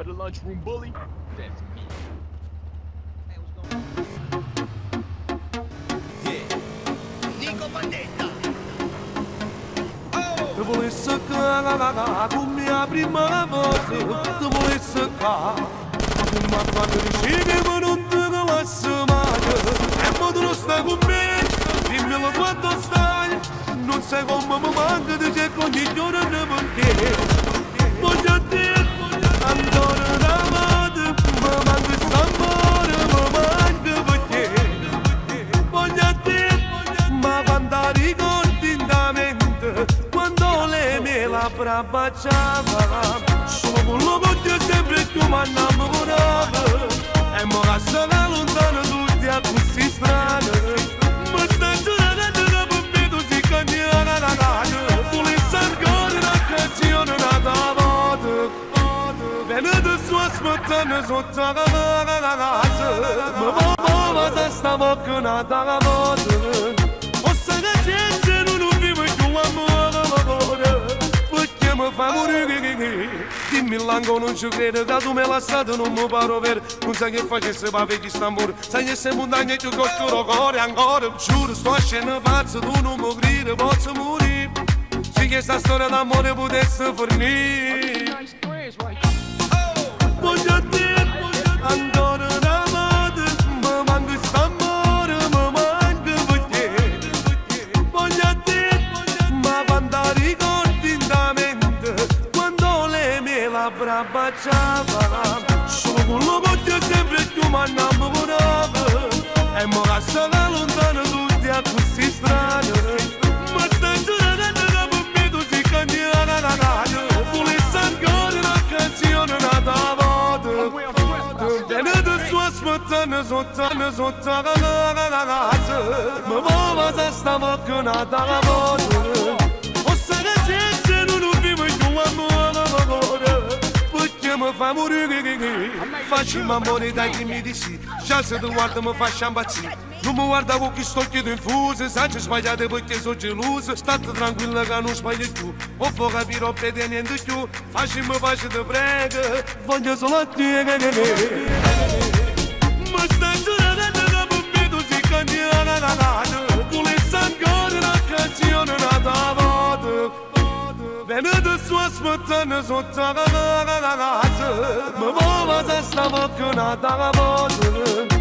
the lunchroom bully? That's me. Hey, what's going on? Yeah. Nico Bandetta. Te vuoi seccare con mia prima volta. Te vuoi seccare. Ma quando dici che non te ne lascio mai. E mo tu non stai con me. Dimmelo quanto stai. Non sai come mi manca di te ogni giorno perché. Voglio a te, ancora una volta. Mi manca st'amore, mi manca perché. Voglio a te, ma quando ricordi in da mente. Quando le mie labbra baciava. Solo con lo voglio sempre più mi innamorava. E mo lasciala lontano tutti a così strano. Ma sta giurando che per me tu si cagnana la radio. Volessi ancora un'occasione nata a volte. Venite su aspettando sotto la casa. Ma mamma se stavo con nata a volte. O sai che gente non vive più amore. Perché mi fa morire. Dimmi l'angolo non ci credo che tu me l'hai lasciato non mi paro per. Non sai che facesse per avere quest'amore. Sai che sei montagna e ti costoro cuore ancora. Giuro sto a scena pazzo tu non mi credi posso morire. Se questa storia d'amore potesse fornire. Nice threads right Voglio a te ancora una volta. Mi manca quest'amore, mi manca perché. Voglio a te, ma quando ricordi in da mente. Quando le mie labbra baciava. Solo con lo voglio sempre più mi innamorava. E mo lasciala lontano tutti a così strano. Ma stai giurando che per me tu si cagnana la radio. Volessi ancora un'occasione nata a volte. Venite su aspettando sotto la casa. Ma mamma se stavo con nata a volte. O sai che gente non vive più amore. Perché mi fa morire. Facciamo amore dai dimmi di sì. Già se tu guarda mi fa impazzire. Non mi guarda con chi sto chiedo infuso. Sai che sbagliate perché sono geloso. State tranquilla che non sbaglio più. O può capire o vede niente più. Facciamo pace te prego. Voglio solo a te. Ma stai giurando che per me tu si cagnana la radio. Volessi ancora un'occasione nata a volte. Venite su aspettando sotto la casa. Ma mamma se stavo con nata a volte.